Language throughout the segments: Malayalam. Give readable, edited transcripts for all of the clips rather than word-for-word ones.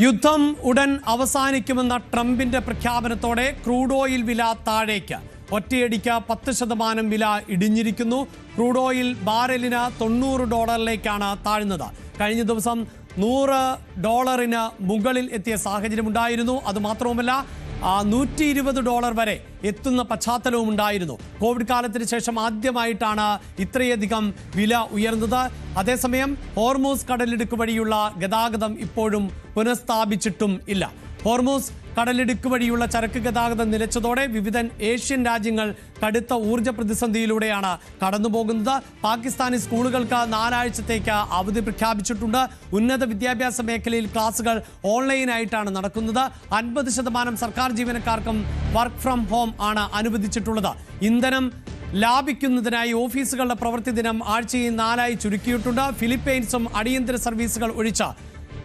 യുദ്ധം ഉടൻ അവസാനിക്കുമെന്ന ട്രംപിന്റെ പ്രഖ്യാപനത്തോടെ ക്രൂഡ് ഓയിൽ വില താഴേക്ക്. ഒറ്റയടിക്ക് 10% വില ഇടിഞ്ഞിരിക്കുന്നു. Crude oil ബാരലിന് $90 താഴ്ന്നത്. കഴിഞ്ഞ ദിവസം $100 മുകളിൽ എത്തിയ സാഹചര്യമുണ്ടായിരുന്നു. അതുമാത്രവുമല്ല, $120 വരെ എത്തുന്ന പശ്ചാത്തലവും ഉണ്ടായിരുന്നു. കോവിഡ് കാലത്തിന് ശേഷം ആദ്യമായിട്ടാണ് ഇത്രയധികം വില ഉയർന്നത്. അതേസമയം ഹോർമൂസ് കടലിടുക്ക് വഴിയുള്ള ഗതാഗതം ഇപ്പോഴും പുനഃസ്ഥാപിച്ചിട്ടും ഇല്ല. ഹോർമൂസ് കടലിടുക്ക് വഴിയുള്ള ചരക്ക് ഗതാഗതം നിലച്ചതോടെ വിവിധ ഏഷ്യൻ രാജ്യങ്ങൾ കടുത്ത ഊർജ്ജ പ്രതിസന്ധിയിലൂടെയാണ് കടന്നുപോകുന്നത്. പാകിസ്ഥാനി സ്കൂളുകൾക്ക് 4 ആഴ്ചത്തേക്ക് അവധി പ്രഖ്യാപിച്ചിട്ടുണ്ട്. ഉന്നത വിദ്യാഭ്യാസ മേഖലയിൽ ക്ലാസുകൾ ഓൺലൈനായിട്ടാണ് നടക്കുന്നത്. 50% സർക്കാർ ജീവനക്കാർക്കും വർക്ക് ഫ്രം ഹോം ആണ് അനുവദിച്ചിട്ടുള്ളത്. ഇന്ധനം ലാഭിക്കുന്നതിനായി ഓഫീസുകളുടെ പ്രവൃത്തി ദിനം ആഴ്ചയിൽ 4 ചുരുക്കിയിട്ടുണ്ട്. ഫിലിപ്പൈൻസും അടിയന്തര സർവീസുകൾ ഒഴിച്ച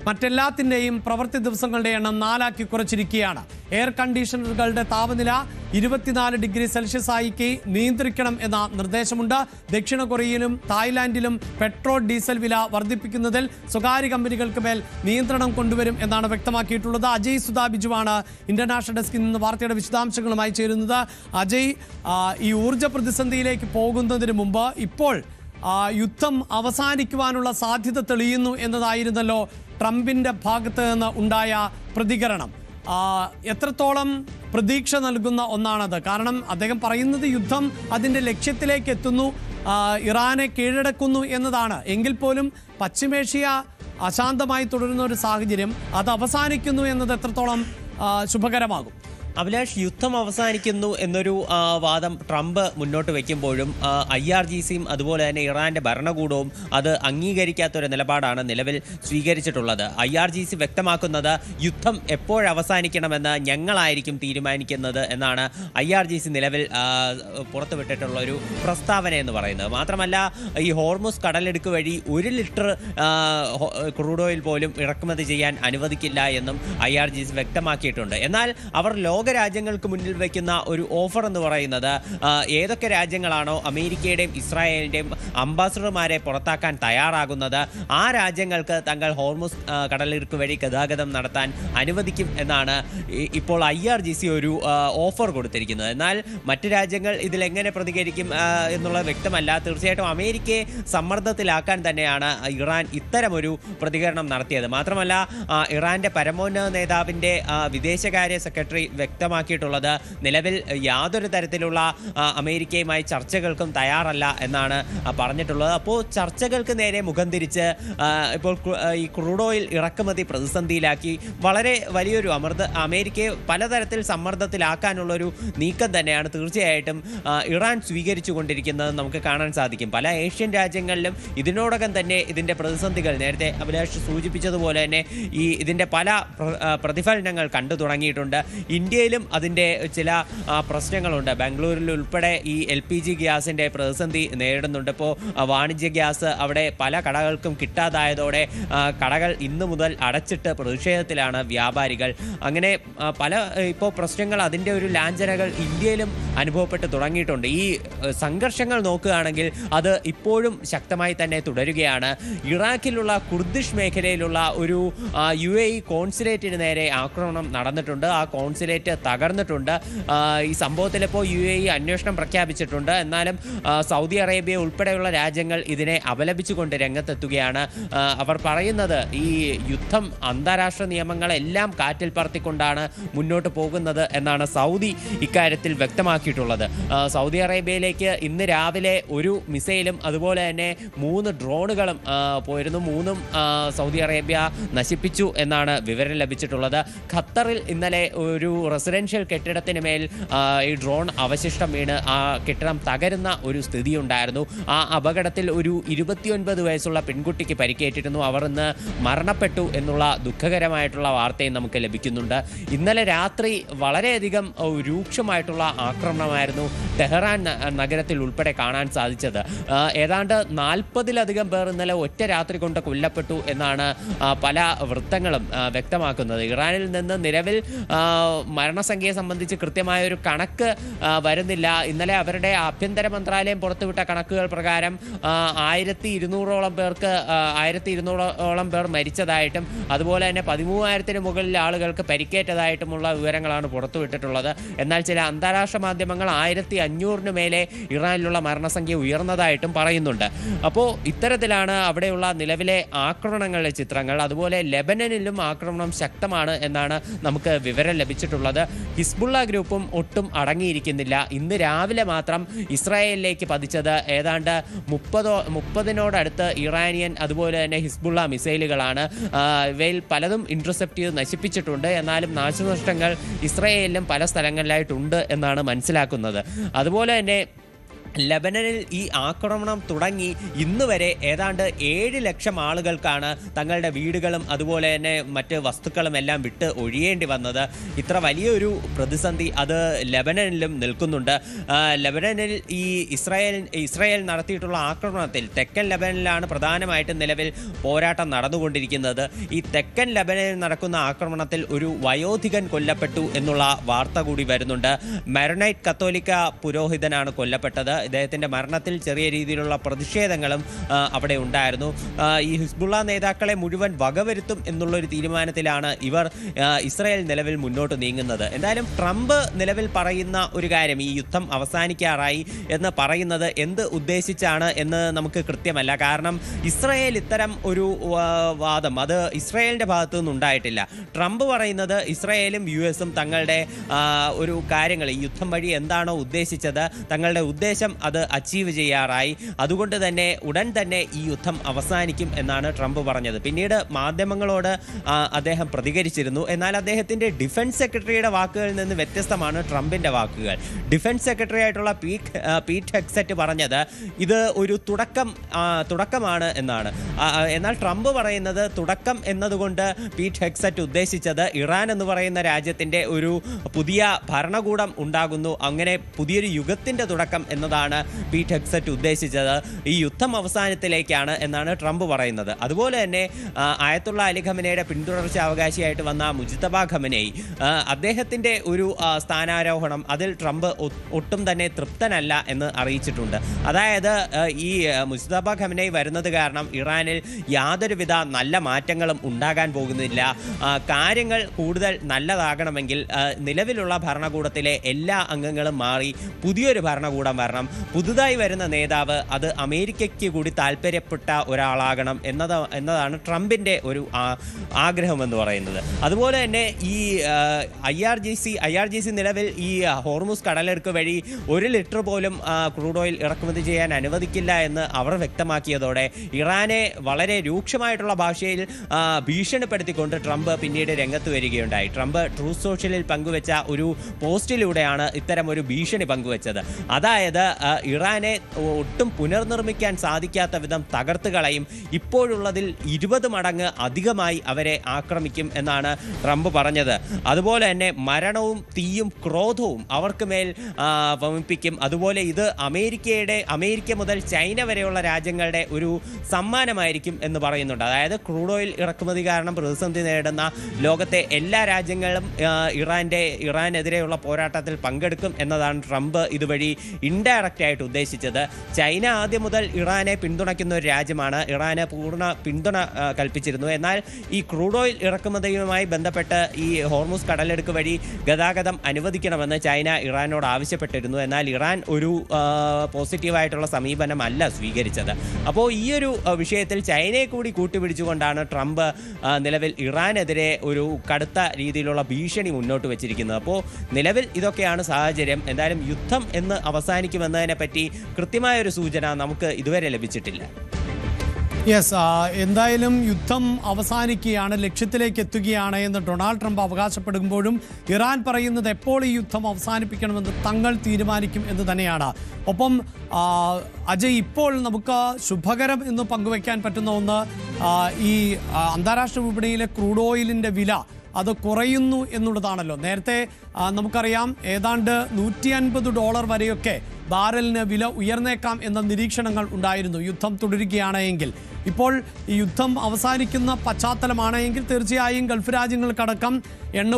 മറ്റെല്ലാത്തിൻ്റെയും പ്രവൃത്തി ദിവസങ്ങളുടെ എണ്ണം 4 കുറച്ചിരിക്കുകയാണ്. എയർ കണ്ടീഷണറുകളുടെ താപനില 24°C ആക്കി നിയന്ത്രിക്കണം എന്ന നിർദ്ദേശമുണ്ട്. ദക്ഷിണ കൊറിയയിലും തായ്ലാന്റിലും പെട്രോൾ ഡീസൽ വില വർദ്ധിപ്പിക്കുന്നതിൽ സ്വകാര്യ കമ്പനികൾക്ക് മേൽ നിയന്ത്രണം കൊണ്ടുവരും എന്നാണ് വ്യക്തമാക്കിയിട്ടുള്ളത്. അജയ് സുധാ ബിജുവാണ് ഇന്റർനാഷണൽ ഡെസ്കിൽ നിന്ന് വാർത്തയുടെ വിശദാംശങ്ങളുമായി ചേരുന്നത്. അജയ്, ഈ ഊർജ്ജ പ്രതിസന്ധിയിലേക്ക് പോകുന്നതിന് മുമ്പ് ഇപ്പോൾ യുദ്ധം അവസാനിക്കുവാനുള്ള സാധ്യത തെളിയുന്നു എന്നതായിരുന്നല്ലോ ട്രംപിന്റെ ഭാഗത്ത് നിന്ന് ഉണ്ടായ പ്രതികരണം. എത്രത്തോളം പ്രതീക്ഷ നൽകുന്ന ഒന്നാണത്? കാരണം അദ്ദേഹം പറയുന്നത് യുദ്ധം അതിൻ്റെ ലക്ഷ്യത്തിലേക്ക് എത്തുന്നു, ഇറാനെ കീഴടക്കുന്നു എന്നതാണ്. എങ്കിൽ പോലും പശ്ചിമേഷ്യ അശാന്തമായി തുടരുന്ന ഒരു സാഹചര്യം, അത് അവസാനിക്കുന്നു എന്നത് എത്രത്തോളം ശുഭകരമാകും? അഭിലാഷ്, യുദ്ധം അവസാനിക്കുന്നു എന്നൊരു വാദം ട്രംപ് മുന്നോട്ട് വയ്ക്കുമ്പോഴും IRGCയും അതുപോലെ തന്നെ ഇറാന്റെ ഭരണകൂടവും അത് അംഗീകരിക്കാത്തൊരു നിലപാടാണ് നിലവിൽ സ്വീകരിച്ചിട്ടുള്ളത്. IRGC വ്യക്തമാക്കുന്നത് യുദ്ധം എപ്പോഴവസാനിക്കണമെന്ന് ഞങ്ങളായിരിക്കും തീരുമാനിക്കുന്നത് എന്നാണ് IRGC നിലവിൽ പുറത്തുവിട്ടിട്ടുള്ള ഒരു പ്രസ്താവന എന്ന് പറയുന്നത്. മാത്രമല്ല, ഈ ഹോർമുസ് കടലെടുക്ക് വഴി 1 ലിറ്റർ ക്രൂഡ് ഓയിൽ പോലും ഇറക്കുമതി ചെയ്യാൻ അനുവദിക്കില്ല എന്നും IRGC വ്യക്തമാക്കിയിട്ടുണ്ട്. എന്നാൽ അവർ ലോകരാജ്യങ്ങൾക്ക് മുന്നിൽ വയ്ക്കുന്ന ഒരു ഓഫർ എന്ന് പറയുന്നത് ഏതൊക്കെ രാജ്യങ്ങളാണോ അമേരിക്കയുടെയും ഇസ്രായേലിൻ്റെയും അംബാസഡർമാരെ പുറത്താക്കാൻ തയ്യാറാകുന്നത് ആ രാജ്യങ്ങൾക്ക് തങ്ങൾ ഹോർമുസ് കടലിടുക്ക് വഴി ഗതാഗതം നടത്താൻ അനുവദിക്കും എന്നാണ് ഇപ്പോൾ IRGC ഒരു ഓഫർ കൊടുത്തിരിക്കുന്നത്. എന്നാൽ മറ്റ് രാജ്യങ്ങൾ ഇതിലെങ്ങനെ പ്രതികരിക്കും എന്നുള്ളത് വ്യക്തമല്ല. തീർച്ചയായിട്ടും അമേരിക്കയെ സമ്മർദ്ദത്തിലാക്കാൻ തന്നെയാണ് ഇറാൻ ഇത്തരമൊരു പ്രതികരണം നടത്തിയത്. മാത്രമല്ല, ഇറാന്റെ പരമോന്നത നേതാവിൻ്റെ വിദേശകാര്യ സെക്രട്ടറി വ്യക്തമാക്കിയിട്ടുള്ളത് നിലവിൽ യാതൊരു തരത്തിലുള്ള അമേരിക്കയുമായി ചർച്ചകൾക്കും തയ്യാറല്ല എന്നാണ് പറഞ്ഞിട്ടുള്ളത്. അപ്പോൾ ചർച്ചകൾക്ക് നേരെ മുഖം തിരിച്ച് ഇപ്പോൾ ഈ ക്രൂഡ് ഓയിൽ ഇറക്കുമതി പ്രതിസന്ധിയിലാക്കി വളരെ വലിയൊരു അമേരിക്കയെ പലതരത്തിൽ സമ്മർദ്ദത്തിലാക്കാനുള്ളൊരു നീക്കം തന്നെയാണ് തീർച്ചയായിട്ടും ഇറാൻ സ്വീകരിച്ചു കൊണ്ടിരിക്കുന്നത് നമുക്ക് കാണാൻ സാധിക്കും. പല ഏഷ്യൻ രാജ്യങ്ങളിലും ഇതിനോടകം തന്നെ ഇതിൻ്റെ പ്രതിസന്ധികൾ നേരത്തെ അഭിലാഷ് സൂചിപ്പിച്ചതുപോലെ തന്നെ ഇതിൻ്റെ പല പ്രതിഫലനങ്ങൾ കണ്ടു തുടങ്ങിയിട്ടുണ്ട്. ഇന്ത്യയിലും അതിൻ്റെ ചില പ്രശ്നങ്ങളുണ്ട്. ബാംഗ്ലൂരിൽ ഉൾപ്പെടെ ഈ LPG ഗ്യാസിൻ്റെ പ്രതിസന്ധി നേരിടുന്നുണ്ട്. ഇപ്പോൾ വാണിജ്യ ഗ്യാസ് അവിടെ പല കടകൾക്കും കിട്ടാതായതോടെ കടകൾ ഇന്നു മുതൽ അടച്ചിട്ട് പ്രതിഷേധത്തിലാണ് വ്യാപാരികൾ. അങ്ങനെ പല ഇപ്പോൾ പ്രശ്നങ്ങൾ, അതിൻ്റെ ഒരു ലാഞ്ചനകൾ ഇന്ത്യയിലും അനുഭവപ്പെട്ട് തുടങ്ങിയിട്ടുണ്ട്. ഈ സംഘർഷങ്ങൾ നോക്കുകയാണെങ്കിൽ അത് ഇപ്പോഴും ശക്തമായി തന്നെ തുടരുകയാണ്. ഇറാഖിലുള്ള കുർദിഷ് മേഖലയിലുള്ള ഒരു UAE കോൺസുലേറ്റിന് നേരെ ആക്രമണം നടന്നിട്ടുണ്ട്. ആ കോൺസുലേറ്റ് തകർന്നിട്ടുണ്ട്. ഈ സംഭവത്തിൽ ഇപ്പോൾ UAE അന്വേഷണം പ്രഖ്യാപിച്ചിട്ടുണ്ട്. എന്നാലും സൗദി അറേബ്യ ഉൾപ്പെടെയുള്ള രാജ്യങ്ങൾ ഇതിനെ അപലപിച്ചുകൊണ്ട് രംഗത്തെത്തുകയാണ്. അവർ പറയുന്നത് ഈ യുദ്ധം അന്താരാഷ്ട്ര നിയമങ്ങളെല്ലാം കാറ്റിൽ പറത്തിക്കൊണ്ടാണ് മുന്നോട്ട് പോകുന്നത് എന്നാണ് സൗദി ഇക്കാര്യത്തിൽ വ്യക്തമാക്കിയിട്ടുള്ളത്. സൗദി അറേബ്യയിലേക്ക് ഇന്ന് രാവിലെ ഒരു മിസൈലും അതുപോലെ തന്നെ 3 ഡ്രോണുകളും പോയിരുന്നു. 3ഉം സൗദി അറേബ്യ നശിപ്പിച്ചു എന്നാണ് വിവരം ലഭിച്ചിട്ടുള്ളത്. ഖത്തറിൽ ഇന്നലെ ഒരു റെസിഡൻഷ്യൽ കെട്ടിടത്തിന് മേൽ ഈ ഡ്രോൺ അവശിഷ്ടം വീണ് ആ കെട്ടിടം തകരുന്ന ഒരു സ്ഥിതി ഉണ്ടായിരുന്നു. ആ അപകടത്തിൽ ഒരു 29 വയസ്സുള്ള പെൺകുട്ടിക്ക് പരിക്കേറ്റിരുന്നു. അവർ ഇന്ന് മരണപ്പെട്ടു എന്നുള്ള ദുഃഖകരമായിട്ടുള്ള വാർത്തയും നമുക്ക് ലഭിക്കുന്നുണ്ട്. ഇന്നലെ രാത്രി വളരെയധികം രൂക്ഷമായിട്ടുള്ള ആക്രമണമായിരുന്നു ടെഹ്റാൻ നഗരത്തിൽ ഉൾപ്പെടെ കാണാൻ സാധിച്ചത്. ഏതാണ്ട് 40-ലധികം പേർ ഇന്നലെ ഒറ്റ രാത്രി കൊണ്ട് കൊല്ലപ്പെട്ടു എന്നാണ് പല വൃത്തങ്ങളും വ്യക്തമാക്കുന്നത്. ഇറാനിൽ നിന്ന് നിലവിൽ മരണസംഖ്യയെ സംബന്ധിച്ച് കൃത്യമായ ഒരു കണക്ക് വരുന്നില്ല. ഇന്നലെ അവരുടെ ആഭ്യന്തര മന്ത്രാലയം പുറത്തുവിട്ട കണക്കുകൾ പ്രകാരം 1200ഓളം പേർക്ക് 1200ഓളം പേർ മരിച്ചതായിട്ടും അതുപോലെ തന്നെ 13,000-ന് മുകളിൽ ആളുകൾക്ക് പരിക്കേറ്റതായിട്ടുമുള്ള വിവരങ്ങളാണ് പുറത്തുവിട്ടിട്ടുള്ളത്. എന്നാൽ ചില അന്താരാഷ്ട്ര മാധ്യമങ്ങൾ 1500-ന് മേലെ ഇറാനിലുള്ള മരണസംഖ്യ ഉയർന്നതായിട്ടും പറയുന്നുണ്ട്. അപ്പോൾ ഇത്തരത്തിലാണ് അവിടെയുള്ള നിലവിലെ ആക്രമണങ്ങളുടെ ചിത്രങ്ങൾ. അതുപോലെ ലെബനനിലും ആക്രമണം ശക്തമാണ് എന്നാണ് നമുക്ക് വിവരം ലഭിച്ചിട്ടുള്ളത്. ഹിസ്ബുള്ള ഗ്രൂപ്പും ഒട്ടും അടങ്ങിയിരിക്കുന്നില്ല. ഇന്ന് രാവിലെ മാത്രം ഇസ്രായേലിലേക്ക് പതിച്ചത് ഏതാണ്ട് 30-നോടടുത്ത് ഇറാനിയൻ അതുപോലെ തന്നെ ഹിസ്ബുള്ള മിസൈലുകളാണ്. ഇവയിൽ പലതും ഇന്റർസെപ്റ്റ് ചെയ്ത് നശിപ്പിച്ചിട്ടുണ്ട്. എന്നാലും നാശനഷ്ടങ്ങൾ ഇസ്രായേലിലും പല സ്ഥലങ്ങളിലായിട്ടുണ്ട് എന്നാണ് മനസ്സിലാക്കുന്നത്. അതുപോലെ തന്നെ ലെബനനിൽ ഈ ആക്രമണം തുടങ്ങി ഇന്ന് വരെ ഏതാണ്ട് 7 ലക്ഷം ആളുകൾക്കാണ് തങ്ങളുടെ വീടുകളും അതുപോലെ തന്നെ മറ്റ് വസ്തുക്കളും എല്ലാം വിട്ട് ഒഴിയേണ്ടി വന്നത്. ഇത്ര വലിയൊരു പ്രതിസന്ധി അത് ലെബനനിലും നിൽക്കുന്നുണ്ട്. ലെബനനിൽ ഈ ഇസ്രായേൽ നടത്തിയിട്ടുള്ള ആക്രമണത്തിൽ തെക്കൻ ലെബനനിലാണ് പ്രധാനമായിട്ടും നിലവിൽ പോരാട്ടം നടന്നുകൊണ്ടിരിക്കുന്നത്. ഈ തെക്കൻ ലെബനനിൽ നടക്കുന്ന ആക്രമണത്തിൽ ഒരു വയോധികൻ കൊല്ലപ്പെട്ടു എന്നുള്ള വാർത്ത കൂടി വരുന്നുണ്ട്. മെറോനൈറ്റ് കത്തോലിക്ക പുരോഹിതനാണ് കൊല്ലപ്പെട്ടത്. ഇദ്ദേഹത്തിൻ്റെ മരണത്തിൽ ചെറിയ രീതിയിലുള്ള പ്രതിഷേധങ്ങളും അവിടെ ഉണ്ടായിരുന്നു. ഈ ഹിസ്ബുള്ള നേതാക്കളെ മുഴുവൻ വകവരുത്തും എന്നുള്ളൊരു തീരുമാനത്തിലാണ് ഇവർ ഇസ്രായേൽ നിലവിൽ മുന്നോട്ട് നീങ്ങുന്നത്. എന്തായാലും ട്രംപ് നിലവിൽ പറയുന്ന ഒരു കാര്യം, ഈ യുദ്ധം അവസാനിക്കാറായി എന്ന് പറയുന്നത് എന്ത് ഉദ്ദേശിച്ചാണ് എന്ന് നമുക്ക് കൃത്യമല്ല. കാരണം ഇസ്രായേൽ ഇത്തരം ഒരു വാദം അത് ഇസ്രായേലിൻ്റെ ഭാഗത്തു നിന്നുണ്ടായിട്ടില്ല. ട്രംപ് പറയുന്നത് ഇസ്രായേലും US-ഉം തങ്ങളുടെ ഒരു കാര്യങ്ങൾ ഈ യുദ്ധം വഴി എന്താണോ ഉദ്ദേശിച്ചത് തങ്ങളുടെ ഉദ്ദേശം അത് അച്ചീവ് ചെയ്യാറായി, അതുകൊണ്ട് തന്നെ ഉടൻ തന്നെ ഈ യുദ്ധം അവസാനിക്കും എന്നാണ് ട്രംപ് പറഞ്ഞത്. പിന്നീട് മാധ്യമങ്ങളോട് അദ്ദേഹം പ്രതികരിച്ചിരുന്നു. എന്നാൽ അദ്ദേഹത്തിൻ്റെ ഡിഫൻസ് സെക്രട്ടറിയുടെ വാക്കുകളിൽ നിന്ന് വ്യത്യസ്തമാണ് ട്രംപിൻ്റെ വാക്കുകൾ. ഡിഫൻസ് സെക്രട്ടറി ആയിട്ടുള്ള പീറ്റ് ഹെക്സറ്റ് പറഞ്ഞത് ഇത് ഒരു തുടക്കമാണ് എന്നാണ്. എന്നാൽ ട്രംപ് പറയുന്നത് തുടക്കം എന്നതുകൊണ്ട് പീറ്റ് ഹെക്സറ്റ് ഉദ്ദേശിച്ചത് ഇറാൻ എന്ന് പറയുന്ന രാജ്യത്തിൻ്റെ ഒരു പുതിയ ഭരണകൂടം ഉണ്ടാകുന്നു, അങ്ങനെ പുതിയൊരു യുഗത്തിൻ്റെ തുടക്കം എന്നതാണ് പീറ്റ് ഹെക്സറ്റ് ഉദ്ദേശിച്ചത്. ഈ യുദ്ധം അവസാനത്തിലേക്കാണ് എന്നാണ് ട്രംപ് പറയുന്നത്. അതുപോലെ തന്നെ ആയത്തുള്ള അലി ഖമനയുടെ പിന്തുടർച്ചാവകാശിയായിട്ട് വന്ന മുജ്തബ ഖമനൈ അദ്ദേഹത്തിൻ്റെ ഒരു സ്ഥാനാരോഹണം അതിൽ ട്രംപ് ഒട്ടും തന്നെ തൃപ്തനല്ല എന്ന് അറിയിച്ചിട്ടുണ്ട്. അതായത് ഈ മുജ്തബ ഖമനൈ വരുന്നത് കാരണം ഇറാനിൽ യാതൊരുവിധ നല്ല മാറ്റങ്ങളും ഉണ്ടാകാൻ പോകുന്നില്ല. കാര്യങ്ങൾ കൂടുതൽ നല്ലതാകണമെങ്കിൽ നിലവിലുള്ള ഭരണകൂടത്തിലെ എല്ലാ അംഗങ്ങളും മാറി പുതിയൊരു ഭരണകൂടം വരണം. പുതുതായി വരുന്ന നേതാവ് അത് അമേരിക്കയ്ക്ക് കൂടി താല്പര്യപ്പെട്ട ഒരാളാകണം എന്നതാണ് ട്രംപിൻ്റെ ഒരു ആഗ്രഹമെന്ന് പറയുന്നത്. അതുപോലെ തന്നെ ഈ IRGC നിലവിൽ ഈ ഹോർമുസ് കടലെടുക്ക് വഴി 1 ലിറ്റർ പോലും ക്രൂഡ് ഓയിൽ ഇറക്കുമതി ചെയ്യാൻ അനുവദിക്കില്ല എന്ന് അവർ വ്യക്തമാക്കിയതോടെ ഇറാനെ വളരെ രൂക്ഷമായിട്ടുള്ള ഭാഷയിൽ ഭീഷണിപ്പെടുത്തിക്കൊണ്ട് ട്രംപ് പിന്നീട് രംഗത്ത് വരികയുണ്ടായി. ട്രംപ് ട്രൂത്ത് സോഷ്യലിൽ പങ്കുവെച്ച ഒരു പോസ്റ്റിലൂടെയാണ് ഇത്തരം ഒരു ഭീഷണി പങ്കുവെച്ചത്. അതായത് ഇറാനെ ഒട്ടും പുനർനിർമ്മിക്കാൻ സാധിക്കാത്ത വിധം തകർത്ത് കളയും, ഇപ്പോഴുള്ളതിൽ 20 മടങ്ങ് അധികമായി അവരെ ആക്രമിക്കും എന്നാണ് ട്രംപ് പറഞ്ഞത്. അതുപോലെ തന്നെ മരണവും തീയും ക്രോധവും അവർക്ക് മേൽ വമിപ്പിക്കും. അതുപോലെ ഇത് അമേരിക്ക മുതൽ ചൈന വരെയുള്ള രാജ്യങ്ങളുടെ ഒരു സമ്മാനമായിരിക്കും എന്ന് പറയുന്നുണ്ട്. അതായത് ക്രൂഡ് ഓയിൽ ഇറക്കുമതി കാരണം പ്രതിസന്ധി നേരിടുന്ന ലോകത്തെ എല്ലാ രാജ്യങ്ങളും ഇറാനെതിരെയുള്ള പോരാട്ടത്തിൽ പങ്കെടുക്കും എന്നതാണ് ട്രംപ് ഇതുവഴി ഇൻഡയറക്റ്റ് ആയിട്ട് ഉദ്ദേശിച്ചത്. ചൈന ആദ്യം മുതൽ ഇറാനെ പിന്തുണയ്ക്കുന്ന ഒരു രാജ്യമാണ്. ഇറാന് പൂർണ്ണ പിന്തുണ കൽപ്പിച്ചിരുന്നു. എന്നാൽ ഈ ക്രൂഡ് ഓയിൽ ഇറക്കുമതിയുമായി ബന്ധപ്പെട്ട് ഈ ഹോർമുസ് കടലെടുക്ക് വഴി ഗതാഗതം അനുവദിക്കണമെന്ന് ചൈന ഇറാനോട് ആവശ്യപ്പെട്ടിരുന്നു. എന്നാൽ ഇറാൻ ഒരു പോസിറ്റീവായിട്ടുള്ള സമീപനമല്ല സ്വീകരിച്ചത്. അപ്പോൾ ഈ ഒരു വിഷയത്തിൽ ചൈനയെ കൂടി കൂട്ടുപിടിച്ചുകൊണ്ടാണ് ട്രംപ് നിലവിൽ ഇറാനെതിരെ ഒരു കടുത്ത രീതിയിലുള്ള ഭീഷണി മുന്നോട്ട് വെച്ചിരിക്കുന്നത്. അപ്പോൾ നിലവിൽ ഇതൊക്കെയാണ് സാഹചര്യം. എന്തായാലും യുദ്ധം എന്ന് അവസാനിക്കുമെന്നതിനെ പറ്റി കൃത്യമായൊരു സൂചന നമുക്ക് ഇതുവരെ ലഭിച്ചിട്ടില്ല. എന്തായാലും യുദ്ധം അവസാനിക്കുകയാണ്, ലക്ഷ്യത്തിലേക്ക് എത്തുകയാണ് എന്ന് ഡൊണാൾഡ് ട്രംപ് അവകാശപ്പെടുമ്പോഴും ഇറാൻ പറയുന്നത് എപ്പോൾ ഈ യുദ്ധം അവസാനിപ്പിക്കണമെന്ന് തങ്ങൾ തീരുമാനിക്കും എന്ന് തന്നെയാണ്. ഒപ്പം അജയ്, ഇപ്പോൾ നമുക്ക് ശുഭകരം എന്ന് പങ്കുവയ്ക്കാൻ പറ്റുന്ന ഒന്ന്, ഈ അന്താരാഷ്ട്ര വിപണിയിലെ ക്രൂഡ് ഓയിലിൻ്റെ വില അത് കുറയുന്നു എന്നുള്ളതാണല്ലോ. നേരത്തെ നമുക്കറിയാം ഏതാണ്ട് $150 വരെയൊക്കെ ബാരലിന് വില ഉയർന്നേക്കാം എന്ന നിരീക്ഷണങ്ങൾ ഉണ്ടായിരുന്നു യുദ്ധം തുടരുകയാണ് എങ്കിൽ. ഇപ്പോൾ ഈ യുദ്ധം അവസാനിക്കുന്ന പശ്ചാത്തലമാണ് എങ്കിൽ തീർച്ചയായും ഗൾഫ് രാജ്യങ്ങൾക്കടക്കം എണ്ണ